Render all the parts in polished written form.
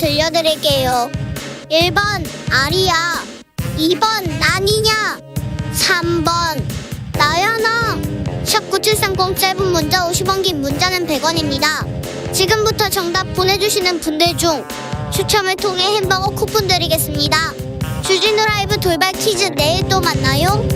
들려드릴게요. 1번 아리야, 2번 나니냐, 3번 나연아. 샵9730 짧은 문자 50원, 긴 문자는 100원입니다. 지금부터 정답 보내주시는 분들 중 추첨을 통해 햄버거 쿠폰 드리겠습니다. 주진우 라이브 돌발 퀴즈 내일 또 만나요.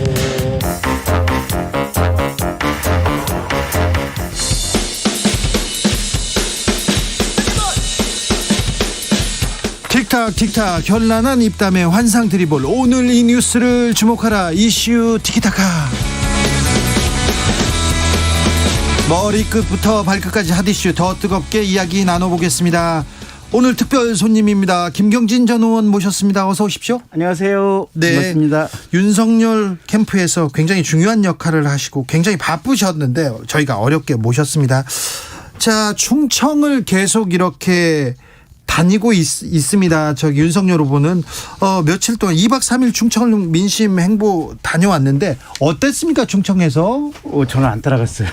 틱탁 틱탁 현란한 입담의 환상 드리블. 오늘 이 뉴스를 주목하라. 이슈 티키타카. 머리끝부터 발끝까지 핫이슈 더 뜨겁게 이야기 나눠보겠습니다. 오늘 특별 손님입니다. 김경진 전 의원 모셨습니다. 어서 오십시오. 안녕하세요. 네, 반갑습니다. 윤석열 캠프에서 굉장히 중요한 역할을 하시고 굉장히 바쁘셨는데 저희가 어렵게 모셨습니다. 자, 충청을 계속 이렇게 다니고 있습니다. 저기 윤석열 후보는 며칠 동안 2박 3일 충청 민심 행보 다녀왔는데 어땠습니까? 충청에서? 저는 안 따라갔어요.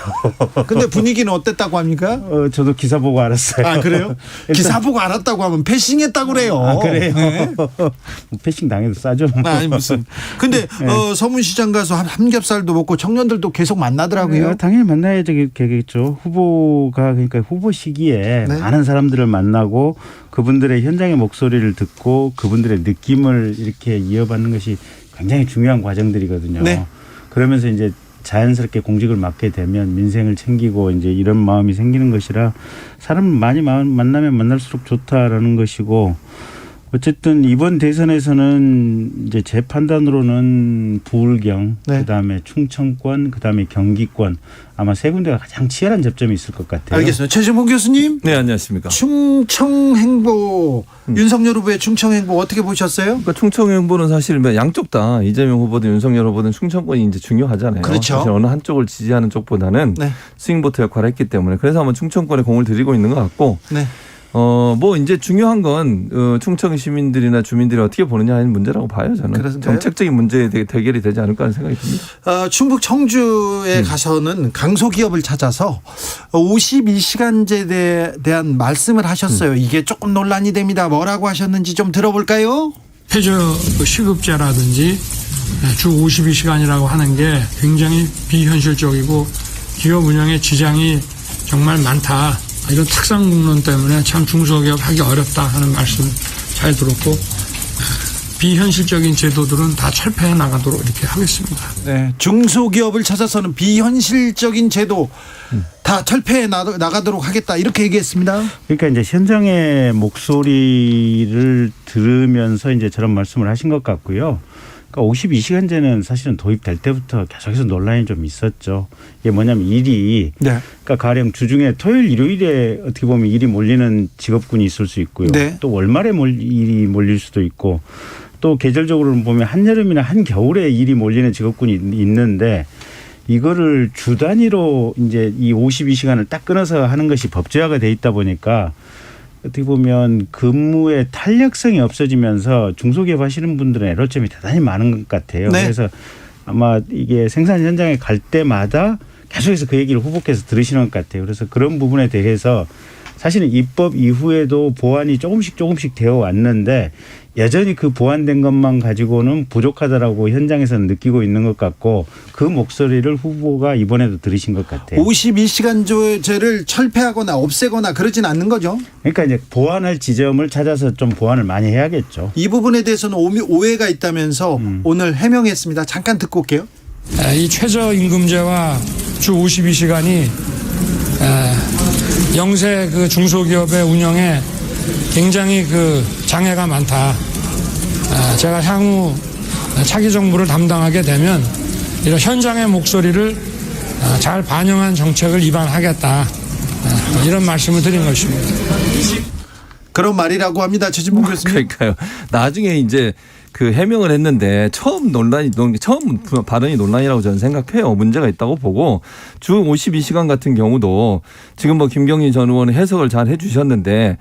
근데 분위기는 어땠다고 합니까? 저도 기사 보고 알았어요. 아, 그래요? 기사 보고 알았다고 하면 패싱했다고 그래요. 아, 그래요? 네. 패싱 당해도 싸죠. 아니 무슨. 근데 네. 서문시장 가서 삼겹살도 먹고 청년들도 계속 만나더라고요. 당연히 만나야 되겠죠. 후보가 그러니까 후보 시기에 네. 많은 사람들을 만나고 그분들의 현장의 목소리를 듣고 그분들의 느낌을 이렇게 이어받는 것이 굉장히 중요한 과정들이거든요. 네. 그러면서 이제 자연스럽게 공직을 맡게 되면 민생을 챙기고 이제 이런 마음이 생기는 것이라 사람을 많이 만나면 만날수록 좋다라는 것이고, 어쨌든 이번 대선에서는 이제 제 판단으로는 부울경, 네. 그다음에 충청권, 그다음에 경기권 아마 세 군데가 가장 치열한 접점이 있을 것 같아요. 알겠습니다. 최진봉 교수님. 네, 안녕하십니까. 충청 행보, 윤석열 후보의 충청 행보 어떻게 보셨어요? 그러니까 충청 행보는 사실 양쪽 다 이재명 후보든 윤석열 후보든 충청권이 이제 중요하잖아요. 그렇죠. 사실 어느 한쪽을 지지하는 쪽보다는 네. 스윙보트 역할을 했기 때문에 그래서 아마 충청권에 공을 들이고 있는 것 같고, 네. 뭐 이제 중요한 건 충청 시민들이나 주민들이 어떻게 보느냐 하는 문제라고 봐요. 저는 그런가요? 정책적인 문제에 대결이 되지 않을까 하는 생각이 듭니다. 충북 청주에 가서는 강소기업을 찾아서 52시간제에 대한 말씀을 하셨어요. 이게 조금 논란이 됩니다. 뭐라고 하셨는지 좀 들어볼까요? 해저 시급제라든지 주 52시간이라고 하는 게 굉장히 비현실적이고 기업 운영에 지장이 정말 많다. 이런 탁상공론 때문에 참 중소기업 하기 어렵다 하는 말씀 잘 들었고, 비현실적인 제도들은 다 철폐해 나가도록 이렇게 하겠습니다. 네. 중소기업을 찾아서는 비현실적인 제도 다 철폐해 나가도록 하겠다, 이렇게 얘기했습니다. 그러니까 이제 현장의 목소리를 들으면서 이제 저런 말씀을 하신 것 같고요. 그러니까 52시간제는 사실은 도입될 때부터 계속해서 논란이 좀 있었죠. 이게 뭐냐면 일이, 네. 그러니까 가령 주중에 토요일, 일요일에 어떻게 보면 일이 몰리는 직업군이 있을 수 있고요. 네. 또 월말에 일이 몰릴 수도 있고, 또 계절적으로는 보면 한여름이나 한겨울에 일이 몰리는 직업군이 있는데, 이거를 주 단위로 이제 이 52시간을 딱 끊어서 하는 것이 법제화가 돼 있다 보니까 어떻게 보면 근무의 탄력성이 없어지면서 중소기업 하시는 분들은 애로점이 대단히 많은 것 같아요. 네. 그래서 아마 이게 생산 현장에 갈 때마다 계속해서 그 얘기를 후보께서 들으시는 것 같아요. 그래서 그런 부분에 대해서 사실은 입법 이후에도 보완이 조금씩 되어 왔는데 여전히 그 보완된 것만 가지고는 부족하다라고 현장에서는 느끼고 있는 것 같고, 그 목소리를 후보가 이번에도 들으신 것 같아요. 52시간제를 철폐하거나 없애거나 그러진 않는 거죠. 그러니까 이제 보완할 지점을 찾아서 좀 보완을 많이 해야겠죠. 이 부분에 대해서는 오해가 있다면서 오늘 해명했습니다. 잠깐 듣고 올게요. 이 최저임금제와 주 52시간이 영세 그 중소기업의 운영에 굉장히 그 장애가 많다. 제가 향후 차기 정부를 담당하게 되면 이런 현장의 목소리를 잘 반영한 정책을 입안하겠다. 이런 말씀을 드린 것입니다. 그런 말이라고 합니다. 최진봉 교수님. 그러니까요. 나중에 이제 그 해명을 했는데 처음 발언이 논란이라고 저는 생각해요. 문제가 있다고 보고, 주 52시간 같은 경우도 지금 뭐 김경진 전 의원은 해석을 잘 해주셨는데,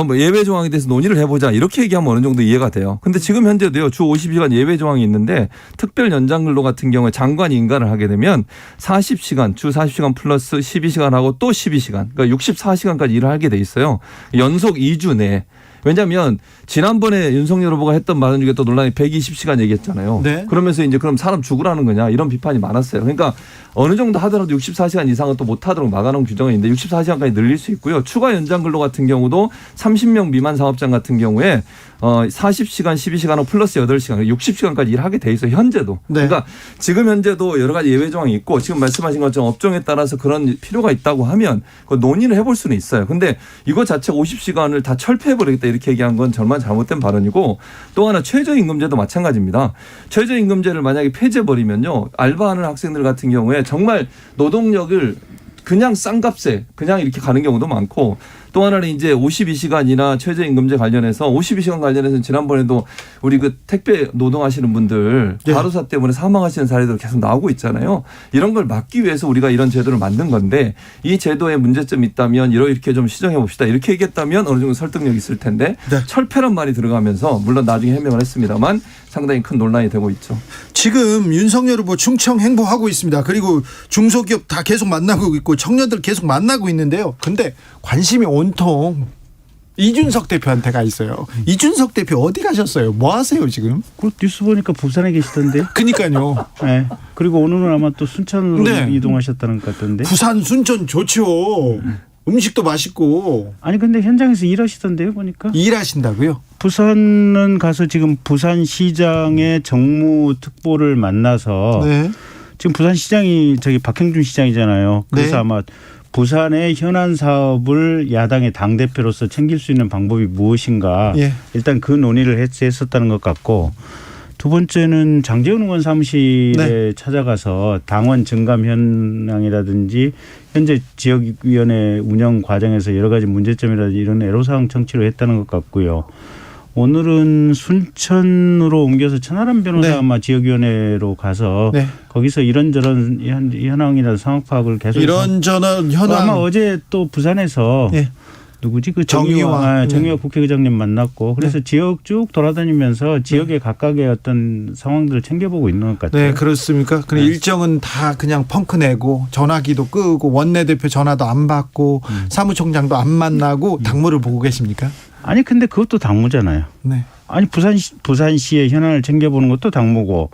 뭐 예외 조항에 대해서 논의를 해보자 이렇게 얘기하면 어느 정도 이해가 돼요. 근데 지금 현재도요, 주 52시간 예외 조항이 있는데 특별 연장 근로 같은 경우에 장관이 인가를 하게 되면 40시간, 주 40시간 플러스 12시간하고 또 12시간, 그러니까 64시간까지 일을 하게 돼 있어요. 연속 2주 내에. 왜냐하면 지난번에 윤석열 후보가 했던 말 중에 또 논란이 120시간 얘기했잖아요. 네. 그러면서 이제 그럼 사람 죽으라는 거냐 이런 비판이 많았어요. 그러니까 어느 정도 하더라도 64시간 이상은 또 못하도록 막아놓은 규정이 있는데 64시간까지 늘릴 수 있고요. 추가 연장 근로 같은 경우도 30명 미만 사업장 같은 경우에 40시간, 12시간 플러스 8시간, 60시간까지 일하게 돼 있어요. 현재도. 네. 그러니까 지금 현재도 여러 가지 예외 조항이 있고 지금 말씀하신 것처럼 업종에 따라서 그런 필요가 있다고 하면 그 논의를 해볼 수는 있어요. 근데 이거 자체가 50시간을 다 철폐해버리겠다 이렇게 얘기한 건 정말 잘못된 발언이고 또 하나 최저임금제도 마찬가지입니다. 최저임금제를 만약에 폐지해버리면요. 알바하는 학생들 같은 경우에 정말 노동력을 그냥 싼 값에 그냥 이렇게 가는 경우도 많고 또 하나는 이제 52시간이나 최저임금제 관련해서 52시간 관련해서는 지난번에도 우리 그 택배 노동하시는 분들 네. 과로사 때문에 사망하시는 사례들 계속 나오고 있잖아요. 이런 걸 막기 위해서 우리가 이런 제도를 만든 건데 이 제도에 문제점이 있다면 이렇게 좀 시정해 봅시다. 이렇게 얘기했다면 어느 정도 설득력이 있을 텐데 네. 철폐란 말이 들어가면서 물론 나중에 해명을 했습니다만 상당히 큰 논란이 되고 있죠. 지금 윤석열 후보 충청 행보하고 있습니다. 그리고 중소기업 다 계속 만나고 있고 청년들 계속 만나고 있는데요. 근데 관심이 온통 이준석 대표한테 가 있어요. 이준석 대표 어디 가셨어요? 뭐 하세요 지금? 그 뉴스 보니까 부산에 계시던데요. 그러니까요. 네. 그리고 오늘은 아마 또 순천으로 네. 이동하셨다는 것 같던데. 부산 순천 좋죠. 음식도 맛있고. 아니 근데 현장에서 일하시던데요 보니까. 일하신다고요? 부산은 가서 지금 부산시장의 정무특보를 만나서 네. 지금 부산시장이 저기 박형준 시장이잖아요. 그래서 네. 아마 부산의 현안 사업을 야당의 당대표로서 챙길 수 있는 방법이 무엇인가 예. 일단 그 논의를 했었다는 것 같고 두 번째는 장제원 의원 사무실에 네. 찾아가서 당원 증감 현황이라든지 현재 지역위원회 운영 과정에서 여러 가지 문제점이라든지 이런 애로사항 청취를 했다는 것 같고요. 오늘은 순천으로 옮겨서 천하람 변호사 네. 아마 지역위원회로 가서 네. 거기서 이런저런 현황이나 상황 파악을 계속 이런저런 현황. 아마 어제 또 부산에서 예. 누구지 그 정의화. 정의화 국회의장님 만났고 그래서 지역 쭉 돌아다니면서 지역의 각각의 어떤 상황들을 챙겨보고 있는 것 같아요. 네, 그렇습니까? 그럼 일정은 다 그냥 펑크 내고 전화기도 끄고 원내대표 전화도 안 받고 사무총장도 안 만나고 당무를 보고 계십니까? 아니 근데 그것도 당무잖아요. 네. 아니 부산시의 현안을 챙겨보는 것도 당무고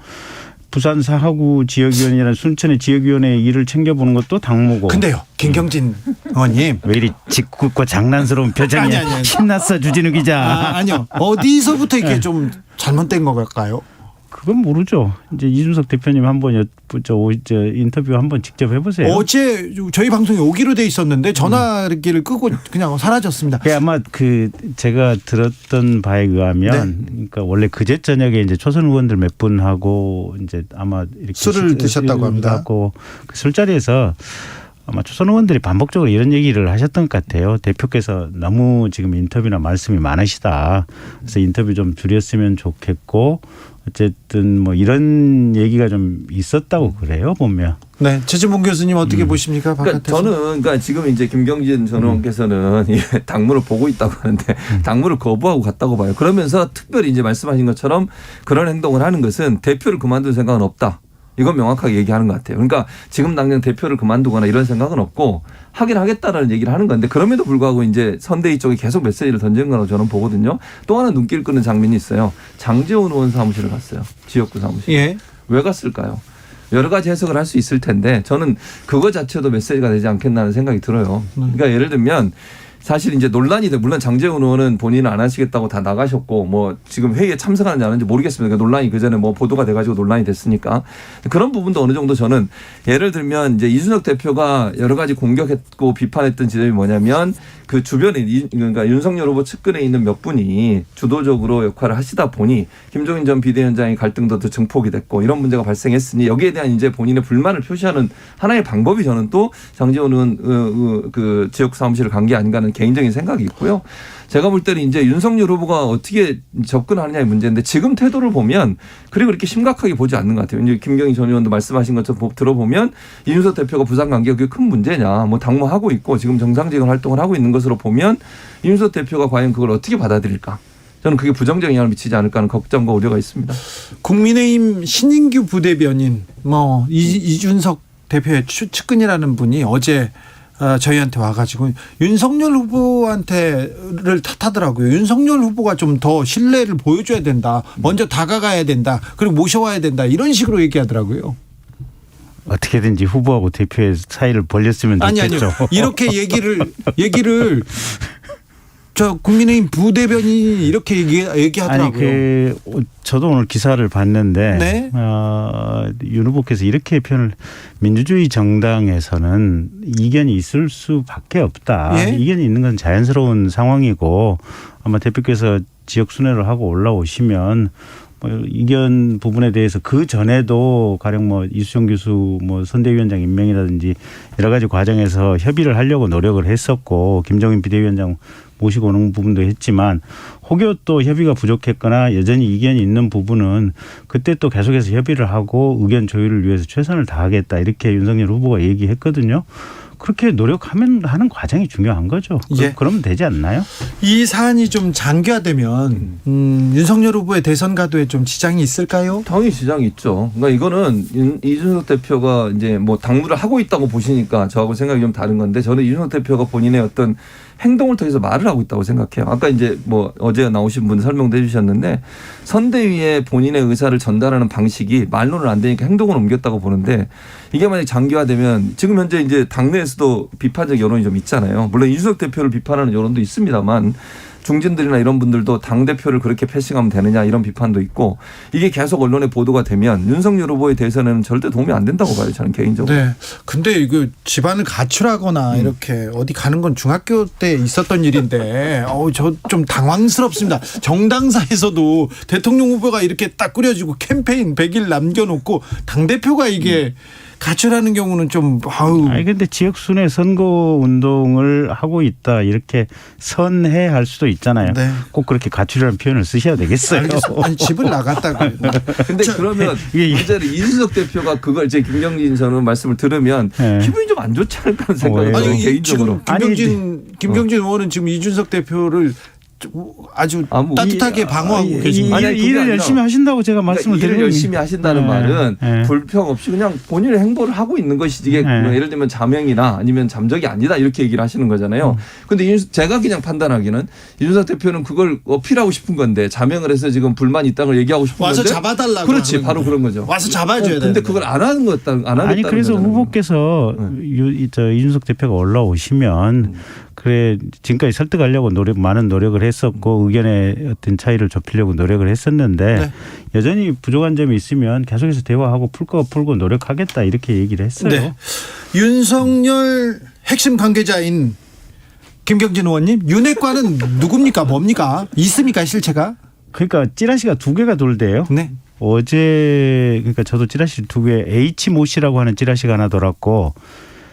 부산 사하구 지역위원회나 순천의 지역위원회의 일을 챙겨보는 것도 당무고. 근데요, 김경진 의원님. 왜 이리 짓궂고 장난스러운 표정이 아니. 신났어 주진우 기자. 아니요. 어디서부터 이렇게 좀 잘못된 걸까요? 그건 모르죠. 이제 이준석 대표님 한번 인터뷰 한번 직접 해보세요. 어제 저희 방송에 오기로 돼 있었는데 전화기를 끄고 그냥 사라졌습니다. 아마 그 제가 들었던 바에 의하면, 그러니까 원래 그제 저녁에 이제 초선 의원들 몇 분하고 이제 아마 이렇게 술을 드셨다고 합니다. 하고 그 술자리에서 아마 초선 의원들이 반복적으로 이런 얘기를 하셨던 것 같아요. 대표께서 너무 지금 인터뷰나 말씀이 많으시다. 그래서 인터뷰 좀 줄였으면 좋겠고. 어쨌든 뭐 이런 얘기가 좀 있었다고 그래요 보면. 네, 최진봉 교수님 어떻게 보십니까? 그러니까 바깥에서. 저는 그러니까 지금 이제 김경진 전 의원께서는 당무를 보고 있다고 하는데 당무를 거부하고 갔다고 봐요. 그러면서 특별히 이제 말씀하신 것처럼 그런 행동을 하는 것은 대표를 그만둘 생각은 없다. 이건 명확하게 얘기하는 것 같아요. 그러니까 지금 당장 대표를 그만두거나 이런 생각은 없고 하긴 하겠다라는 얘기를 하는 건데 그럼에도 불구하고 이제 선대위 쪽에 계속 메시지를 던진 거라고 저는 보거든요. 또 하나 눈길 끄는 장면이 있어요. 장제원 의원 사무실을 갔어요. 지역구 사무실. 예. 왜 갔을까요? 여러 가지 해석을 할 수 있을 텐데 저는 그거 자체도 메시지가 되지 않겠나는 생각이 들어요. 그러니까 예를 들면 사실 이제 논란이 돼. 물론 장제원 의원은 본인은 안 하시겠다고 다 나가셨고 뭐 지금 회의에 참석하는지 안 하는지 모르겠습니다. 그러니까 논란이 그전에 뭐 보도가 돼가지고 논란이 됐으니까 그런 부분도 어느 정도 저는 예를 들면 이제 이준석 대표가 여러 가지 공격했고 비판했던 지점이 뭐냐면 그 주변에 그러니까 윤석열 후보 측근에 있는 몇 분이 주도적으로 역할을 하시다 보니 김종인 전 비대위원장의 갈등도 더 증폭이 됐고 이런 문제가 발생했으니 여기에 대한 이제 본인의 불만을 표시하는 하나의 방법이 저는 또 장제원 의원 그 지역 사무실을 간 게 아닌가 하는 개인적인 생각이 있고요. 제가 볼 때는 이제 윤석열 후보가 어떻게 접근하느냐의 문제인데 지금 태도를 보면 그리고 그렇게 심각하게 보지 않는 것 같아요. 이제 김경희 전 의원도 말씀하신 것처럼 들어보면 이준석 대표가 부산 간 게 그게 큰 문제냐. 뭐 당무하고 있고 지금 정상적인 활동을 하고 있는 것으로 보면 이준석 대표가 과연 그걸 어떻게 받아들일까. 저는 그게 부정적인 영향을 미치지 않을까 하는 걱정과 우려가 있습니다. 국민의힘 신인규 부대변인 이준석 대표의 측근이라는 분이 어제 저희한테 와가지고 윤석열 후보한테를 탓하더라고요. 윤석열 후보가 좀 더 신뢰를 보여줘야 된다. 먼저 다가가야 된다. 그리고 모셔와야 된다. 이런 식으로 얘기하더라고요. 어떻게든지 후보하고 대표의 사이를 벌렸으면 좋겠죠. 아니요. 이렇게 얘기를 저 국민의힘 부대변인이 이렇게 얘기하더라고요. 저도 오늘 기사를 봤는데 네. 윤 후보께서 이렇게 표현을 민주주의 정당에서는 이견이 있을 수밖에 없다. 예? 이견이 있는 건 자연스러운 상황이고 아마 대표께서 지역 순회를 하고 올라오시면 이견 부분에 대해서 그 전에도 가령 이수정 교수 선대위원장 임명이라든지 여러 가지 과정에서 협의를 하려고 노력을 했었고 김종인 비대위원장 모시고 오는 부분도 했지만 혹여 또 협의가 부족했거나 여전히 이견이 있는 부분은 그때 또 계속해서 협의를 하고 의견 조율을 위해서 최선을 다하겠다 이렇게 윤석열 후보가 얘기했거든요. 그렇게 노력하면 하는 과정이 중요한 거죠. 예. 그러면 되지 않나요? 이 사안이 좀 장기화되면 윤석열 후보의 대선 가도에 좀 지장이 있을까요? 당연히 지장이 있죠. 그러니까 이거는 이준석 대표가 이제 당무를 하고 있다고 보시니까 저하고 생각이 좀 다른 건데 저는 이준석 대표가 본인의 어떤 행동을 통해서 말을 하고 있다고 생각해요. 아까 이제 어제 나오신 분 설명도 해주셨는데 선대위에 본인의 의사를 전달하는 방식이 말로는 안 되니까 행동을 옮겼다고 보는데 이게 만약 장기화되면 지금 현재 이제 당내에서도 비판적 여론이 좀 있잖아요. 물론 이준석 대표를 비판하는 여론도 있습니다만 중진들이나 이런 분들도 당대표를 그렇게 패싱하면 되느냐 이런 비판도 있고 이게 계속 언론에 보도가 되면 윤석열 후보에 대해서는 절대 도움이 안 된다고 봐요. 저는 개인적으로. 네. 근데 이거 집안을 가출하거나 이렇게 어디 가는 건 중학교 때 있었던 일인데 저 좀 당황스럽습니다. 정당사에서도 대통령 후보가 이렇게 딱 꾸려지고 캠페인 100일 남겨놓고 당대표가 이게 가출하는 경우는 좀 아니 근데 지역 순회 선거 운동을 하고 있다 이렇게 선회할 수도 있잖아요. 네. 꼭 그렇게 가출이라는 표현을 쓰셔야 되겠어요. 알겠습니다. 아니 집을 나갔다고요. 근데 그러면 문제는 이준석 대표가 그걸 제 김경진 전 의원 말씀을 들으면 네. 기분이 좀 안 좋지 않을까 하는 생각이 들어요. 아니 개인적으로. 지금 김경진 의원은 지금 이준석 대표를 아주 따뜻하게 방어하고 계십니다. 일을 열심히 하신다고 제가 말씀을 드리는 일을 열심히 하신다는 네. 말은 네. 불평 없이 그냥 본인의 행보를 하고 있는 것이지 이게 예를 들면 자명이나 아니면 잠적이 아니다 이렇게 얘기를 하시는 거잖아요. 그런데 제가 그냥 판단하기는 이준석 대표는 그걸 어필하고 싶은 건데 자명을 해서 지금 불만이 있다는 걸 얘기하고 싶은 와서 건데 잡아달라고. 그렇지 바로 그런 거죠. 와서 잡아줘야 돼. 근데 그걸 안 하는 것 안 하겠다는 아니 그래서 거잖아요. 후보께서 이준석 대표가 올라오시면 그래 지금까지 설득하려고 많은 노력을 했었고 의견의 어떤 차이를 좁히려고 노력을 했었는데 네. 여전히 부족한 점이 있으면 계속해서 대화하고 풀 거 풀고 노력하겠다 이렇게 얘기를 했어요. 네. 윤석열 핵심 관계자인 김경진 의원님 윤핵관은 누굽니까 뭡니까 있습니까 실체가? 그러니까 찌라시가 2개가 돌대요. 네. 어제 그러니까 저도 찌라시 2개 H모 씨라고 하는 찌라시가 하나 돌았고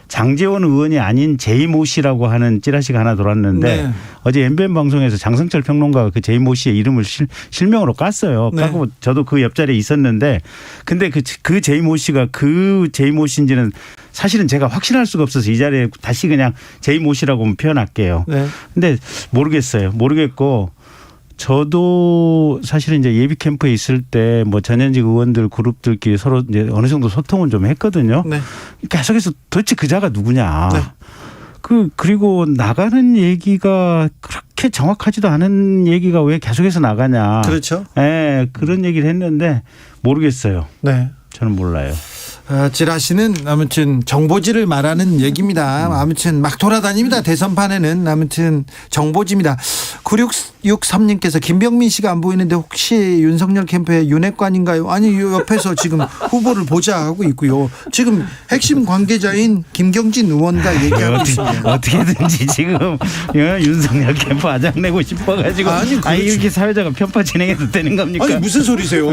장제원 의원이 아닌 제이모 씨라고 하는 찌라시가 하나 돌았는데 네. 어제 MBN 방송에서 장성철 평론가가 그 제이모 씨의 이름을 실명으로 깠어요. 네. 까고 저도 그 옆자리에 있었는데 근데 그 제이모 씨가 그 제이모 씨인지는 사실은 제가 확신할 수가 없어서 이 자리에 다시 그냥 제이모 씨라고 표현할게요. 네. 근데 모르겠어요. 모르겠고 저도 사실은 이제 예비 캠프에 있을 때 전현직 의원들 그룹들끼리 서로 이제 어느 정도 소통은 좀 했거든요. 네. 계속해서 도대체 그 자가 누구냐. 네. 그리고 나가는 얘기가 그렇게 정확하지도 않은 얘기가 왜 계속해서 나가냐. 그렇죠. 네, 그런 얘기를 했는데 모르겠어요. 네. 저는 몰라요. 찌라시는 아무튼 정보지를 말하는 얘기입니다. 아무튼 막 돌아다닙니다. 대선판에는 아무튼 정보지입니다. 9663님께서 김병민 씨가 안 보이는데 혹시 윤석열 캠프의 윤핵관인가요? 아니 옆에서 지금 후보를 보자 하고 있고요. 지금 핵심 관계자인 김경진 의원과 얘기하고 있습니다. 어떻게든지 지금 윤석열 캠프 아장내고 싶어가지고 아니, 그렇죠. 이렇게 사회자가 편파 진행해도 되는 겁니까? 아니 무슨 소리세요?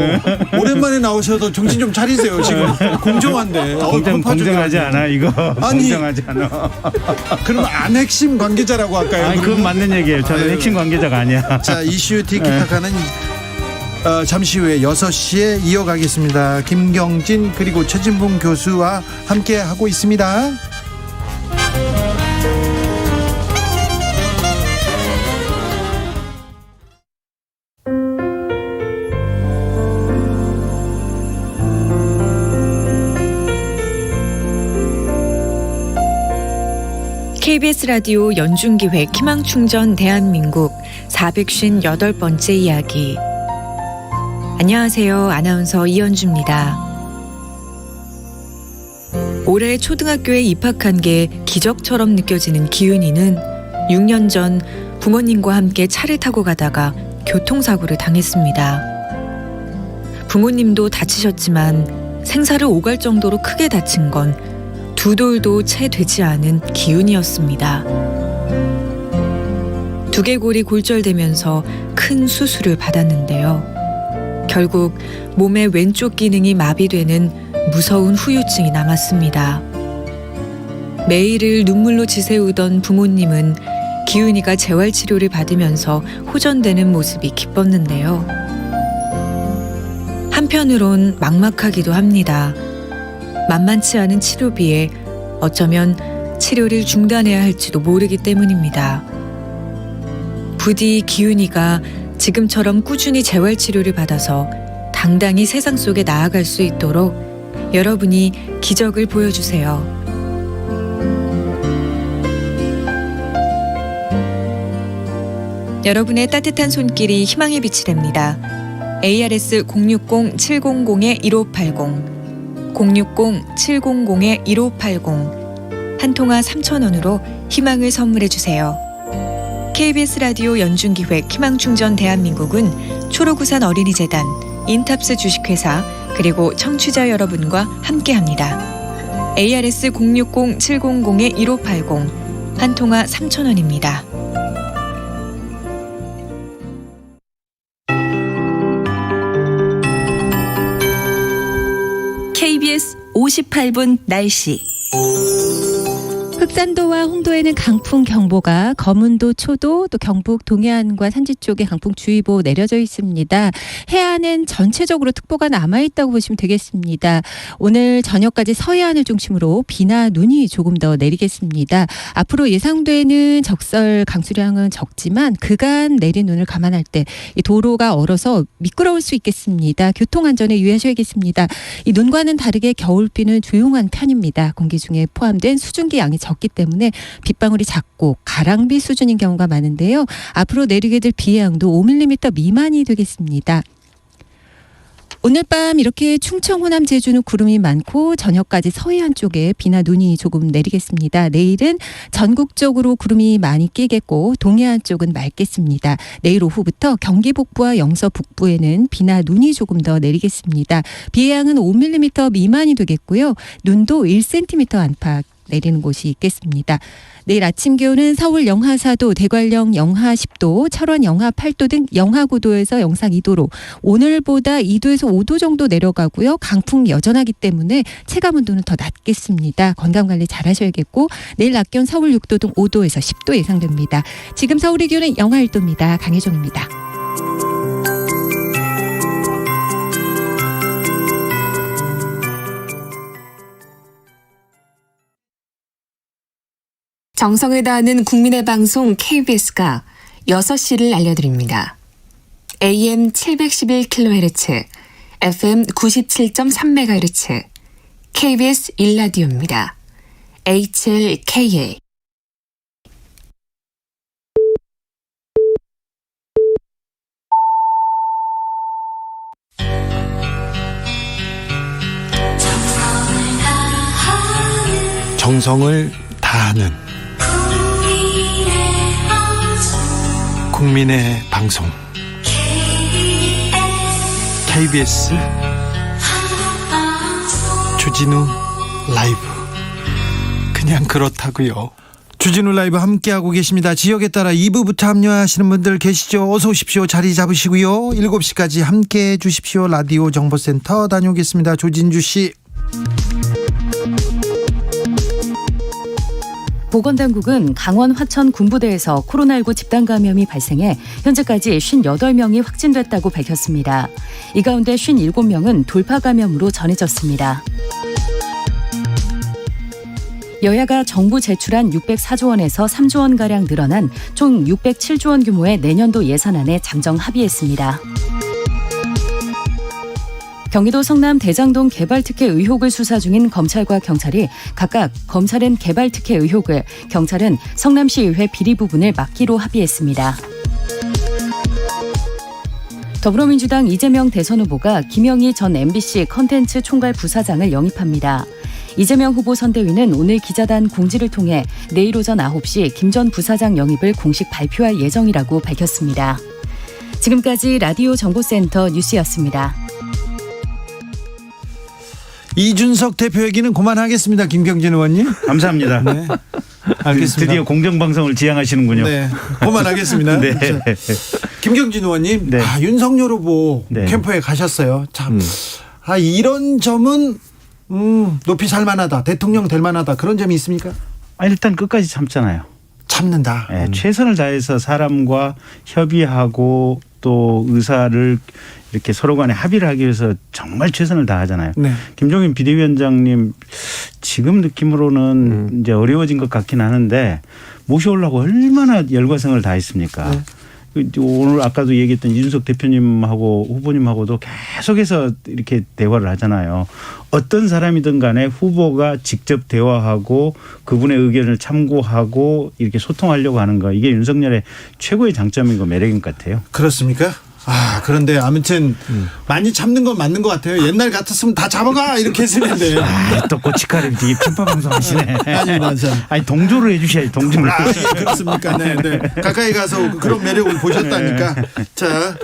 오랜만에 나오셔서 정신 좀 차리세요. 지금 공정한데. 공정하지 않아 이거. 아니, 공정하지 않아. 그럼 안 핵심 관계자라고 할까요? 아니 그건 맞는 얘기예요. 저는 아유. 핵심 관계자가 아니야. 자 이슈 티키타카는 잠시 후에 6시에 이어가겠습니다. 김경진 그리고 최진봉 교수와 함께 하고 있습니다. KBS 라디오 연중기획 희망충전 대한민국 458번째 이야기. 안녕하세요. 아나운서 이현주입니다. 올해 초등학교에 입학한 게 기적처럼 느껴지는 기은이는 6년 전 부모님과 함께 차를 타고 가다가 교통사고를 당했습니다. 부모님도 다치셨지만 생사를 오갈 정도로 크게 다친 건 두 돌도 채 되지 않은 기은이었습니다. 두개골이 골절되면서 큰 수술을 받았는데요. 결국 몸의 왼쪽 기능이 마비되는 무서운 후유증이 남았습니다. 매일을 눈물로 지새우던 부모님은 기은이가 재활치료를 받으면서 호전되는 모습이 기뻤는데요. 한편으론 막막하기도 합니다. 만만치 않은 치료비에 어쩌면 치료를 중단해야 할지도 모르기 때문입니다. 부디 기은이가 지금처럼 꾸준히 재활치료를 받아서 당당히 세상 속에 나아갈 수 있도록 여러분이 기적을 보여주세요. 여러분의 따뜻한 손길이 희망의 빛이 됩니다. ARS 060-700-1580 060-700-1580 한 통화 3,000원으로 희망을 선물해 주세요. KBS 라디오 연중기획 희망충전 대한민국은 초록우산 어린이재단, 인탑스 주식회사 그리고 청취자 여러분과 함께합니다. ARS 060-700-1580 한 통화 3,000원입니다. KBS 58분 날씨. 흑산도와 홍도에는 강풍 경보가, 거문도, 초도, 또 경북 동해안과 산지 쪽에 강풍주의보 내려져 있습니다. 해안은 전체적으로 특보가 남아있다고 보시면 되겠습니다. 오늘 저녁까지 서해안을 중심으로 비나 눈이 조금 더 내리겠습니다. 앞으로 예상되는 적설 강수량은 적지만 그간 내린 눈을 감안할 때 이 도로가 얼어서 미끄러울 수 있겠습니다. 교통안전에 유의하셔야겠습니다. 이 눈과는 다르게 겨울비는 조용한 편입니다. 공기 중에 포함된 수증기 양이 적기 때문에 빗방울이 작고 가랑비 수준인 경우가 많은데요. 앞으로 내리게 될 비의 양도 5mm 미만이 되겠습니다. 오늘 밤 이렇게 충청, 호남, 제주는 구름이 많고 저녁까지 서해안 쪽에 비나 눈이 조금 내리겠습니다. 내일은 전국적으로 구름이 많이 끼겠고 동해안 쪽은 맑겠습니다. 내일 오후부터 경기 북부와 영서 북부에는 비나 눈이 조금 더 내리겠습니다. 비의 양은 5mm 미만이 되겠고요. 눈도 1cm 안팎 내리는 곳이 있겠습니다. 내일 아침 기온은 서울 영하 4도, 대관령 영하 10도, 철원 영하 8도 등 영하 9도에서 영상 2도로 오늘보다 2도에서 5도 정도 내려가고요. 강풍 여전하기 때문에 체감 온도는 더 낮겠습니다. 건강관리 잘 하셔야겠고 내일 낮 기온 서울 6도 등 5도에서 10도 예상됩니다. 지금 서울의 기온은 영하 1도입니다. 강혜정입니다. 정성을 다하는 국민의 방송 KBS가 6시를 알려드립니다. AM 711kHz, FM 97.3MHz, KBS 1라디오입니다. HLKA. 정성을 다하는 국민의 방송 KBS 주진우 라이브. 그냥 그렇다고요. 주진우 라이브 함께하고 계십니다. 지역에 따라 2부부터 합류하시는 분들 계시죠? 어서 오십시오. 자리 잡으시고요. 7시까지 함께해 주십시오. 라디오 정보센터 다녀오겠습니다. 조진주 씨. 보건당국은 강원 화천 군부대에서 코로나19 집단 감염이 발생해 현재까지 58명이 확진됐다고 밝혔습니다. 이 가운데 57명은 돌파 감염으로 전해졌습니다. 여야가 정부 제출한 604조 원에서 3조 원가량 늘어난 총 607조 원 규모의 내년도 예산안에 잠정 합의했습니다. 경기도 성남 대장동 개발특혜 의혹을 수사 중인 검찰과 경찰이 각각 검찰은 개발특혜 의혹을, 경찰은 성남시의회 비리 부분을 맡기로 합의했습니다. 더불어민주당 이재명 대선 후보가 김영희 전 MBC 컨텐츠 총괄 부사장을 영입합니다. 이재명 후보 선대위는 오늘 기자단 공지를 통해 내일 오전 9시 김 전 부사장 영입을 공식 발표할 예정이라고 밝혔습니다. 지금까지 라디오 정보센터 뉴스였습니다. 이준석 대표 얘기는 그만하겠습니다. 김경진 의원님. 감사합니다. 네. 알겠습니다. 드디어 공정방송을 지향하시는군요. 네. 그만하겠습니다. 네. 자, 김경진 의원님. 네. 윤석열 후보 네. 캠프에 가셨어요. 참. 이런 점은 높이 살만하다. 대통령 될 만하다. 그런 점이 있습니까? 일단 끝까지 참잖아요. 참는다. 네, 최선을 다해서 사람과 협의하고 또 의사를 이렇게 서로 간에 합의를 하기 위해서 정말 최선을 다하잖아요. 네. 김종인 비대위원장님 지금 느낌으로는 이제 어려워진 것 같긴 하는데 모셔오려고 얼마나 열과성을 다했습니까? 네. 오늘 아까도 얘기했던 이준석 대표님하고 후보님하고도 계속해서 이렇게 대화를 하잖아요. 어떤 사람이든 간에 후보가 직접 대화하고 그분의 의견을 참고하고 이렇게 소통하려고 하는 거, 이게 윤석열의 최고의 장점이고 매력인 것 같아요. 그렇습니까? 그런데 아무튼 많이 참는 건 맞는 것 같아요. 옛날 같았으면 다 잡아가 이렇게 했을 텐데. 또 고춧가루 되게 편파 방송하시네. 아니 맞아. 아니 동조를 해주셔야지. 동조를. 예, 그렇습니까? 네, 네. 가까이 가서 그런 매력을 보셨다니까. 자,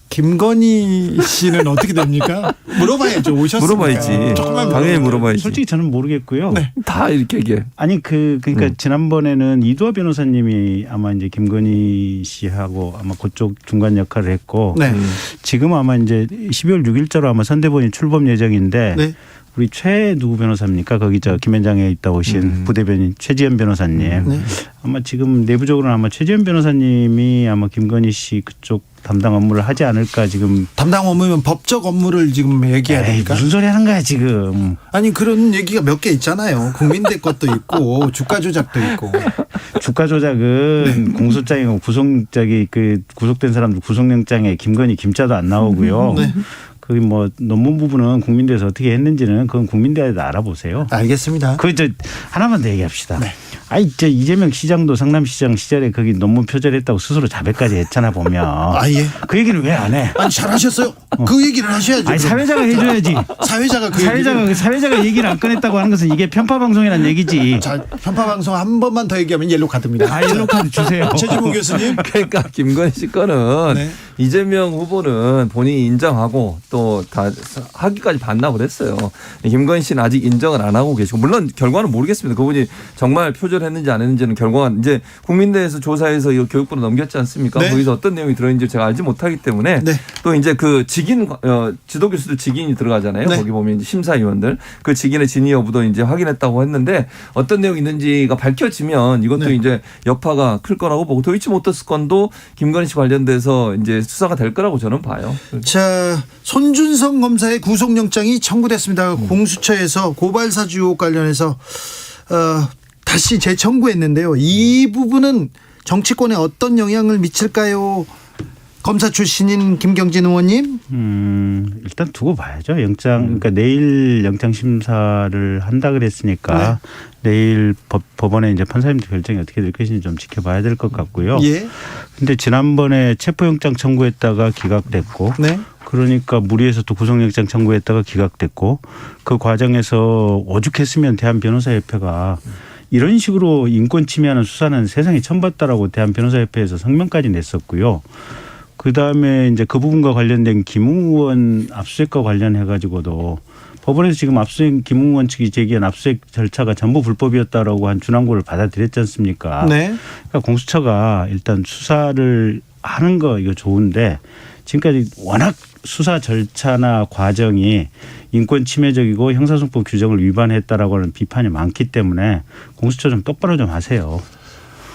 김건희 씨는 어떻게 됩니까? 물어봐야죠. 오셨으니까. 물어봐야지. 조금만 당연히 물어봐야지. 솔직히 저는 모르겠고요. 네. 다 이렇게 얘기해. 아니 그러니까 지난번에는 이두화 변호사님이 아마 이제 김건희 씨하고 아마 그쪽 중간 역할을 했고 네. 지금 아마 이제 12월 6일자로 아마 선대본이 출범 예정인데 네. 우리 최 누구 변호사입니까? 거기 저 김현장에 있다 오신 부대변인 최지연 변호사님. 네. 아마 지금 내부적으로는 아마 최지연 변호사님이 아마 김건희 씨 그쪽 담당 업무를 하지 않을까 지금. 담당 업무면 법적 업무를 지금 얘기해야 되니까. 무슨 소리 하는 거야 지금. 아니 그런 얘기가 몇 개 있잖아요. 국민대 것도 있고 주가 조작도 있고. 주가 조작은 공소장이고 구속된 사람들 구속영장에 김건희 김자도 안 나오고요. 네. 그 뭐 논문 부분은 국민대에서 어떻게 했는지는 그건 국민대에서 알아보세요. 알겠습니다. 하나만 더 얘기합시다. 네. 이재명 시장도 성남시장 시절에 거기 논문 표절했다고 스스로 자백까지 했잖아 보면. 예. 그 얘기는 왜 안 해? 아니 잘하셨어요. 그 얘기를 하셔야죠. 사회자가 해줘야지. 사회자가 그 얘기를. 사회자가 얘기를 안 꺼냈다고 하는 것은 이게 편파 방송이라는 얘기지. 자, 편파 방송 한 번만 더 얘기하면 옐로 카드입니다. 옐로 카드 주세요. 최지봉 교수님. 그러니까 김건희 씨 거는 네. 이재명 후보는 본인이 인정하고 또 다 하기까지 반납을 했어요. 김건희 씨는 아직 인정을 안 하고 계시고 물론 결과는 모르겠습니다. 그분이 정말 표절했는지 안 했는지는 결과가 이제 국민대에서 조사해서 이 교육부로 넘겼지 않습니까? 네. 거기서 어떤 내용이 들어있는지 제가 알지 못하기 때문에 네. 또 이제 그 직인 지도 교수들 직인이 들어가잖아요. 네. 거기 보면 이제 심사위원들 그 직인의 진위 여부도 이제 확인했다고 했는데 어떤 내용이 있는지가 밝혀지면 이것도 네. 이제 여파가 클 거라고 보고 도이치모터스 건도 김건희 씨 관련돼서 이제 수사가 될 거라고 저는 봐요. 자, 손준성 검사의 구속영장이 청구됐습니다. 공수처에서 고발사주 의혹 관련해서 다시 재청구했는데요. 이 부분은 정치권에 어떤 영향을 미칠까요? 검사 출신인 김경진 의원님. 일단 두고 봐야죠. 그러니까 내일 영장 심사를 한다 그랬으니까 내일 법원에 이제 판사님들 결정이 어떻게 될 것인지 좀 지켜봐야 될 것 같고요. 예. 근데 지난번에 체포영장 청구했다가 기각됐고 네. 그러니까 무리해서 또 구속영장 청구했다가 기각됐고 그 과정에서 오죽했으면 대한변호사협회가 이런 식으로 인권 침해하는 수사는 세상에 처음 봤다라고 대한변호사협회에서 성명까지 냈었고요. 그다음에 이제 그 부분과 관련된 김웅 의원 압수수색과 관련해 가지고도 법원에서 지금 압수수색 김웅 의원 측이 제기한 압수수색 절차가 전부 불법이었다라고 한 준항고를 받아들였지 않습니까? 네. 그러니까 공수처가 일단 수사를 하는 거 이거 좋은데 지금까지 워낙 수사 절차나 과정이 인권 침해적이고 형사소송법 규정을 위반했다라고 하는 비판이 많기 때문에 공수처 좀 똑바로 좀 하세요.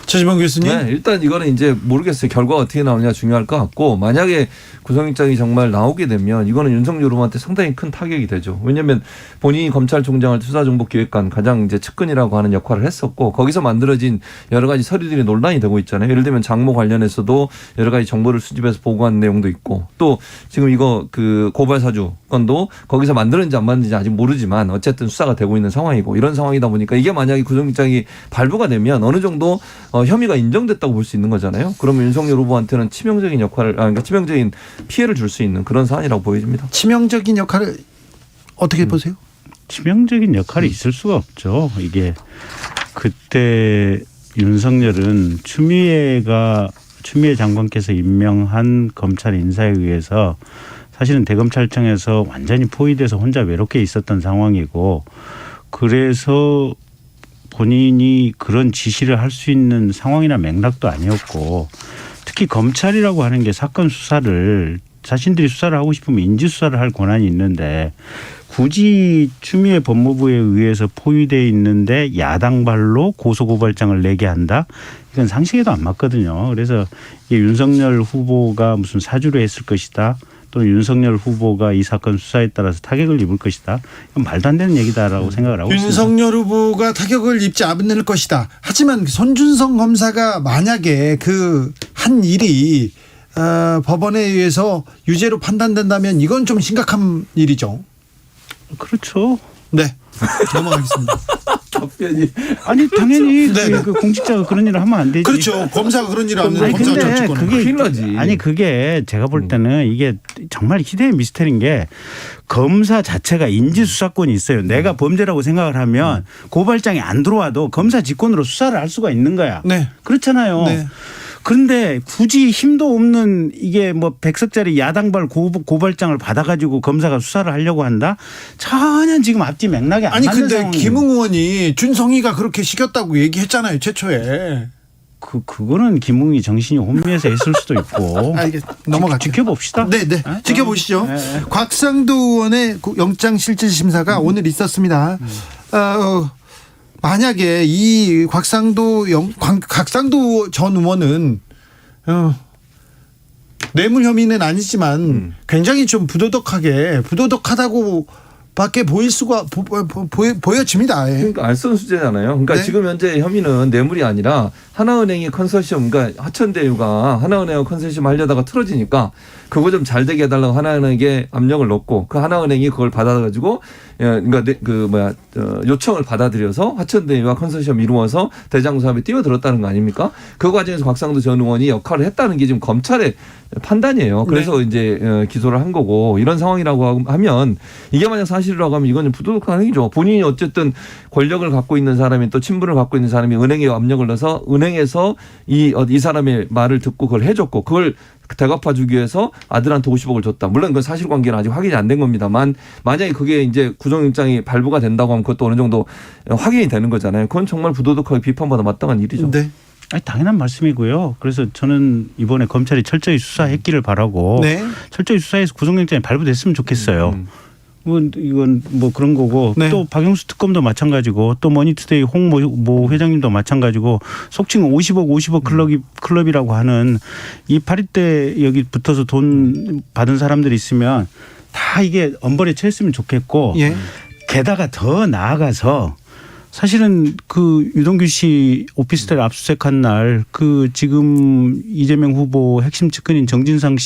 최지봉 교수님. 네, 일단 이거는 이제 모르겠어요. 결과가 어떻게 나오느냐 중요할 것 같고 만약에 구속영장이 정말 나오게 되면 이거는 윤석열 후보한테 상당히 큰 타격이 되죠. 왜냐하면 본인이 검찰총장을 수사정보기획관 가장 이제 측근이라고 하는 역할을 했었고 거기서 만들어진 여러 가지 서류들이 논란이 되고 있잖아요. 예를 들면 장모 관련해서도 여러 가지 정보를 수집해서 보고한 내용도 있고 또 지금 이거 그 고발사주 건도 거기서 만들었는지 안 만드는지 아직 모르지만 어쨌든 수사가 되고 있는 상황이고 이런 상황이다 보니까 이게 만약에 구속영장이 발부가 되면 어느 정도 혐의가 인정됐다고 볼 수 있는 거잖아요. 그러면 윤석열 후보한테는 치명적인 역할을 그러니까 치명적인 피해를 줄 수 있는 그런 사안이라고 보여집니다. 치명적인 역할을 어떻게 보세요? 치명적인 역할이 있을 수가 없죠. 이게 그때 윤석열은 추미애 장관께서 임명한 검찰 인사에 의해서 사실은 대검찰청에서 완전히 포위돼서 혼자 외롭게 있었던 상황이고 그래서 본인이 그런 지시를 할 수 있는 상황이나 맥락도 아니었고 특히 검찰이라고 하는 게 사건 수사를 자신들이 수사를 하고 싶으면 인지수사를 할 권한이 있는데 굳이 추미애 법무부에 의해서 포위돼 있는데 야당발로 고소고발장을 내게 한다? 이건 상식에도 안 맞거든요. 그래서 이게 윤석열 후보가 무슨 사주를 했을 것이다. 또는 윤석열 후보가 이 사건 수사에 따라서 타격을 입을 것이다. 이건 말도 안 되는 얘기다라고 생각을 하고 있습니다. 윤석열 후보가 타격을 입지 않을 것이다. 하지만 손준성 검사가 만약에 그 한 일이 법원에 의해서 유죄로 판단된다면 이건 좀 심각한 일이죠. 그렇죠. 네. 넘어가겠습니다. 답변이 아니 당연히 네. 그 공직자가 그런 일을 하면 안 되지. 그렇죠. 검사가 그런 일을 하면 아니 검사가 근데 정치권. 그게 큰일 나지. 아니 그게 제가 볼 때는 이게 정말 희대의 미스터리인 게 검사 자체가 인지수사권이 있어요. 내가 범죄라고 생각을 하면 고발장이 안 들어와도 검사 직권으로 수사를 할 수가 있는 거야. 네. 그렇잖아요. 네. 그런데 굳이 힘도 없는 이게 뭐 100석짜리 야당발 고발장을 받아가지고 검사가 수사를 하려고 한다? 전혀 지금 앞뒤 맥락이 안 아니 맞는 근데 상황이에요. 김웅 의원이 준성이가 그렇게 시켰다고 얘기했잖아요. 최초에. 그거는 김웅이 정신이 혼미해서 했을 수도 있고. 넘어가죠. 지켜봅시다. 네. 지켜보시죠. 네. 곽상도 의원의 영장실질심사가 오늘 있었습니다. 만약에 이 곽상도 전 의원은 뇌물 혐의는 아니지만 굉장히 좀 부도덕하다고 밖에 보일 수가 보여집니다. 예. 그러니까 알선수재잖아요. 그러니까 네. 지금 현재 혐의는 뇌물이 아니라 하나은행이 컨소시엄, 그러니까 하천대유가 하나은행하고 컨소시엄 하려다가 틀어지니까 그거 좀 잘 되게 해달라고 하나은행에 압력을 넣고 그 하나은행이 그걸 받아가지고 그러니까 요청을 받아들여서 화천대유와 컨소시엄 이루어서 대장 사업에 뛰어들었다는 거 아닙니까? 그 과정에서 곽상도 전 의원이 역할을 했다는 게 지금 검찰의 판단이에요. 그래서 이제 기소를 한 거고 이런 상황이라고 하면 이게 만약 사실이라고 하면 이건 부도덕한 행위죠. 본인이 어쨌든 권력을 갖고 있는 사람이 또 친분을 갖고 있는 사람이 은행에 압력을 넣어서 은행에서 이 사람의 말을 듣고 그걸 해줬고 그걸 대갚아주기 위해서 아들한테 50억을 줬다. 물론 그건 사실관계는 아직 확인이 안 된 겁니다만 만약에 그게 이제 구속영장이 발부가 된다고 하면 그것도 어느 정도 확인이 되는 거잖아요. 그건 정말 부도덕하게 비판받아 마땅한 일이죠. 네. 아니, 당연한 말씀이고요. 그래서 저는 이번에 검찰이 철저히 수사했기를 바라고 네. 철저히 수사해서 구속영장이 발부됐으면 좋겠어요. 이건 뭐 그런 거고 네. 또 박영수 특검도 마찬가지고 또 머니투데이 홍모 회장님도 마찬가지고 속칭 50억 클럽이라고 하는 이 파리떼 여기 붙어서 돈 받은 사람들이 있으면 다 이게 엄벌에 처했으면 좋겠고 예. 게다가 더 나아가서 사실은 그 유동규 씨 오피스텔 압수수색한 날 그 지금 이재명 후보 핵심 측근인 정진상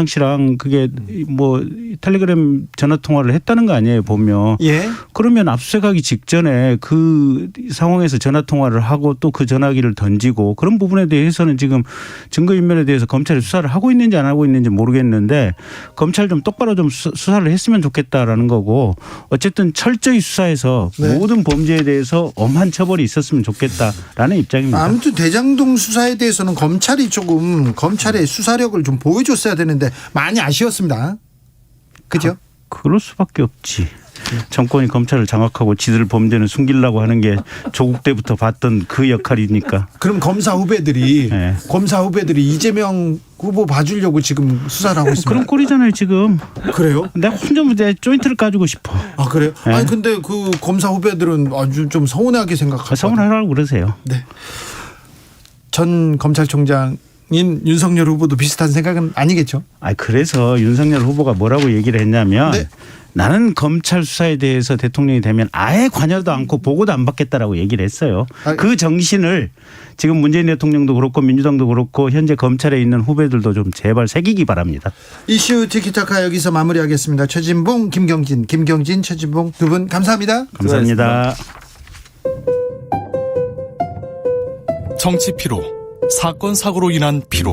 씨랑 그게 뭐 텔레그램 전화 통화를 했다는 거 아니에요 보면. 예. 그러면 압수수색하기 직전에 그 상황에서 전화 통화를 하고 또 그 전화기를 던지고 그런 부분에 대해서는 지금 증거인멸에 대해서 검찰이 수사를 하고 있는지 안 하고 있는지 모르겠는데 검찰 좀 똑바로 좀 수사를 했으면 좋겠다라는 거고 어쨌든 철저히 수사해서 네. 모든 범죄에 대해서 엄한 처벌이 있었으면 좋겠다라는 입장입니다. 아무튼 대장동 수사에 대해서는 검찰이 조금 검찰의 수사력을 좀 보여줬어야 되는데 많이 아쉬웠습니다. 그죠? 그럴 수밖에 없지. 정권이 검찰을 장악하고 지들 범죄는 숨기려고 하는 게 조국 때부터 봤던 그 역할이니까. 그럼 검사 후배들이 이재명 후보 봐주려고 지금 수사를 하고 있습니다. 그런 꼴이잖아요 지금. 그래요? 내가 혼자 내 조인트를 까주고 싶어. 아 그래요? 네. 아니 근데 그 검사 후배들은 아주 좀 서운하게 생각하고. 서운하라고 그러세요. 네. 전 검찰총장인 윤석열 후보도 비슷한 생각은 아니겠죠? 그래서 윤석열 후보가 뭐라고 얘기를 했냐면 네. 나는 검찰 수사에 대해서 대통령이 되면 아예 관여도 않고 보고도 안 받겠다라고 얘기를 했어요. 그 정신을 지금 문재인 대통령도 그렇고 민주당도 그렇고 현재 검찰에 있는 후배들도 좀 제발 새기기 바랍니다. 이슈 티키타카 여기서 마무리하겠습니다. 최진봉, 김경진, 최진봉 두 분 감사합니다. 감사합니다. 정치 피로, 사건 사고로 인한 피로,